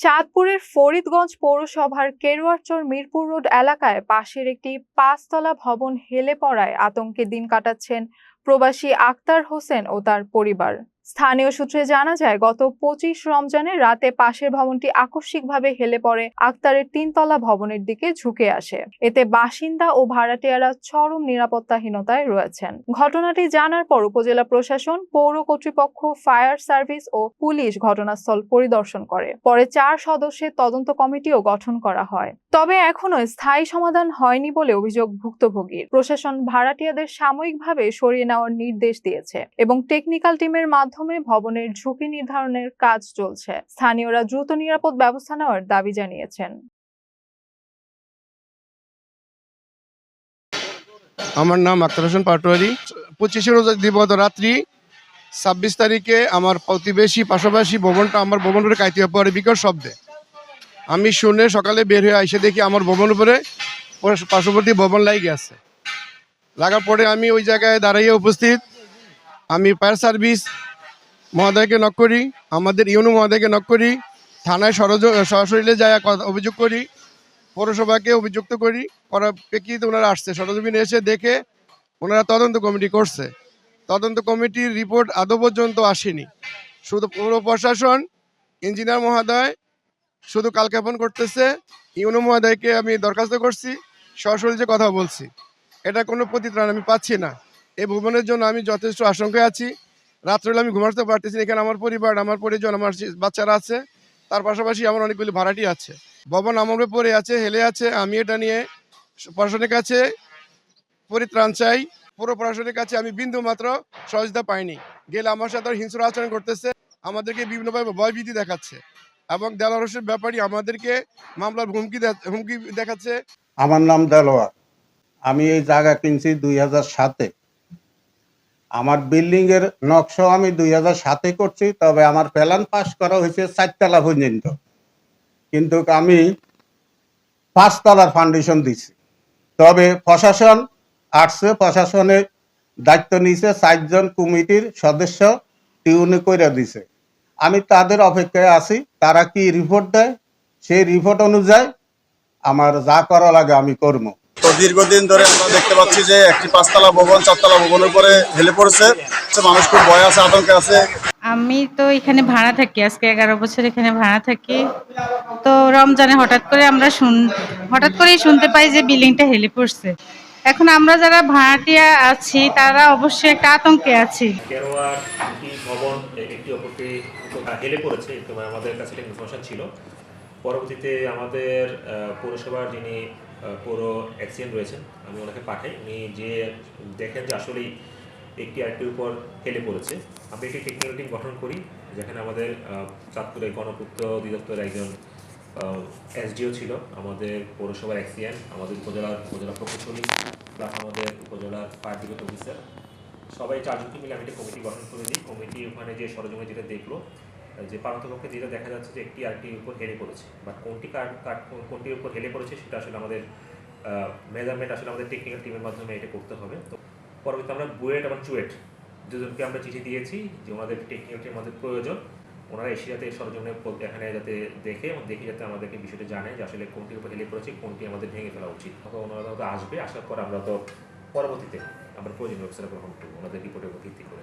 চাঁদপুরের ফরিদগঞ্জ পৌরসভার কেরুয়ারচর মিরপুর রোড এলাকায় পাশের একটি ৫ তলা ভবন হেলে পড়ায় আতঙ্কে দিন কাটাচ্ছেন প্রবাসী আক্তার হোসেন ও তার পরিবার। স্থানীয় সূত্রে জানা যায়, গত ২৫ রমজানের রাতে পাশের ভবনটি আকস্মিকভাবে হেলে পড়ে আক্তারের ৩ তলা ভবনের দিকে ঝুঁকে আসে। এতে বাসিন্দা ও ভাড়াটিয়ারা চরম নিরাপত্তাহীনতায় রয়েছেন। ঘটনাটি জানার পর উপজেলা প্রশাসন, পৌর কর্তৃপক্ষ, ফায়ার সার্ভিস ও পুলিশ ঘটনাস্থল পরিদর্শন করে। পরে ৪ সদস্যের তদন্ত কমিটিও গঠন করা হয়। তবে এখনো স্থায়ী সমাধান হয়নি বলে অভিযোগ ভুক্তভোগীর। প্রশাসন ভাড়াটিয়াদের সাময়িকভাবে সরিয়ে নেওয়ার নির্দেশ দিয়েছে এবং টেকনিক্যাল টিমের মাধ্যমে ভবনের ঝুঁকি নির্ধারণের কাজ চলছে। স্থানীয়রা দ্রুত নিরাপদ ব্যবস্থা নেওয়ার দাবি জানিয়েছেন। আমার নাম আক্তার হোসেন পাটোয়ারি। 25 রোজা দিবস রাত্রি 26 তারিখে আমার প্রতিবেশী পাশাপাশি ভবনটা আমার ভবনের উপরে কাইতে পড়ে বিকট শব্দে। আমি শুনে সকালে বের হয়ে এসে দেখি আমার ভবনের উপরে পার্শ্ববর্তী ভবন লাগিয়ে আছে। লাগার পরে আমি ওই জায়গায় দাঁড়িয়ে উপস্থিত। আমি ফায়ার সার্ভিস মহোদয়কে নক করি, আমাদের ইউনো মহোদয়কে নক করি, থানায় সরাসরি যায় অভিযোগ করি, পৌরসভাকে অভিযুক্ত করি। করার প্রেক্ষিতে ওনারা আসছে, সরজমিনে এসে দেখে ওনারা তদন্ত কমিটি করছে। তদন্ত কমিটির রিপোর্ট আদৌ পর্যন্ত আসেনি। শুধু পৌর প্রশাসন, ইঞ্জিনিয়ার মহোদয় শুধু কালক্ষেপণ করতেছে। ইউনো মহোদয়কে আমি দরখাস্ত করছি, সরাসরি যে কথা বলছি, এটা কোনো প্রতিত্রাণ আমি পাচ্ছি না। এই ভবনের জন্য আমি যথেষ্ট আশঙ্কায় আছি। রাত্রেবেলা আমি ঘুমাতে পারতেছি না। এখানে আমার পরিবার, আমার পরিজন, আমার বাচ্চারা আছে, তার পাশাপাশি আমার অনেকগুলি ভাড়াটি আছে। ভবন আমার পড়ে আছে, হেলে আছে। আমি এটা নিয়ে প্রশাসনের কাছে পরিত্রাণ চাই। পুরো প্রশাসনের কাছে আমি বিন্দু মাত্র সহযোগিতা পাইনি। গেলে আমার সাথে হিংস্র আচরণ করতেছে, আমাদেরকে বিভিন্নভাবে ভয়ভীতি দেখাচ্ছে এবং দেলোয়ারের ব্যাপারী আমাদেরকে মামলার হুমকি দেখাচ্ছে। আমার নাম দেলোয়ার। আমি এই জায়গা কিনছি 2007-এ। আমার বিল্ডিং এর নকশা আমি 2007-এ করছি, তবে আমার প্ল্যান পাস করা হয়েছে 4 তলা পর্যন্ত, কিন্তু আমি 5 তলার ফাউন্ডেশন দিছি। তবে প্রশাসন আসছে, প্রশাসনের দায়িত্ব নিয়েছে 4 জন কমিটির সদস্য টিউনে করে দিছে। আমি তাদের অপেক্ষায় আছি, তারা কি রিপোর্ট দেয়, সেই রিপোর্ট অনুযায়ী আমার যা করা লাগে আমি করব। তো দীর্ঘদিন ধরে আমরা দেখতে পাচ্ছি যে একটি 5 তলা ভবন 4 তলা ভবনের উপরে হেলে পড়েছে। মানুষ খুব ভয় আছে, আতঙ্কে আছে। আমি তো এখানে ভাড়া থাকি, আজকে 11 বছর এখানে ভাড়া থাকি। তো রমজানে হঠাৎ করেই শুনতে পাই যে বিল্ডিংটা হেলে পড়ছে। এখন আমরা যারা ভাড়াটিয়া আছি তারা অবশ্যই একটা আতঙ্কে আছি। কেরোয়ার ভবন একটি অপরটি হেলে পড়েছে, আমাদের কাছে একটা ইনফরমেশন ছিল। পরবর্তীতে আমাদের পৌরসভার যিনি পৌর এক্সিডেন্ট রয়েছেন, আমি ওনাকে পাঠাই। উনি যে দেখেন যে আসলেই একটি আরেকটির উপর হেলে পড়েছে। আমরা একটি টেকনিক্যাল টিম গঠন করি, যেখানে আমাদের চাঁদপুরের গণপূর্ত অধিদপ্তরের একজন এসডিও ছিল, আমাদের পৌরসভার এক্সিএন, আমাদের উপজেলা প্রকৌশলী, প্লাস আমাদের উপজেলার ফায়ার ব্রিগেড অফিসার, সবাই 4 জনকে মিলে আমি একটা কমিটি গঠন করে দিই। কমিটি ওখানে যে সরজমে যেটা দেখলো, যে পারতপক্ষে যেটা দেখা যাচ্ছে যে একটি আরেকটির উপর হেলে পড়েছে, বা কোনটির উপর হেলে পড়েছে সেটা আসলে আমাদের মেজারমেন্ট আসলে আমাদের টেকনিক্যাল টিমের মাধ্যমে এটা করতে হবে। তো পরবর্তীতে আমরা বুয়েট এবং চুয়েট দুজনকে আমরা চিঠি দিয়েছি যে ওনাদের টেকনিক্যাল টিমের আমাদের প্রয়োজন, ওনারা এসে যাতে সরজমিনে এখানে যাতে দেখে এবং দেখে যাতে আমাদেরকে বিষয়টা জানে যে আসলে কোনটির উপর হেলে পড়েছে, কোনটি আমাদের ভেঙে ফেলা উচিত। ওনারা হয়তো আসবে, আসার পর আমরা তো পরবর্তীতে আমরা প্রয়োজনীয় ব্যবস্থা গ্রহণ করবো ওনাদের রিপোর্টের উপর ভিত্তি করে।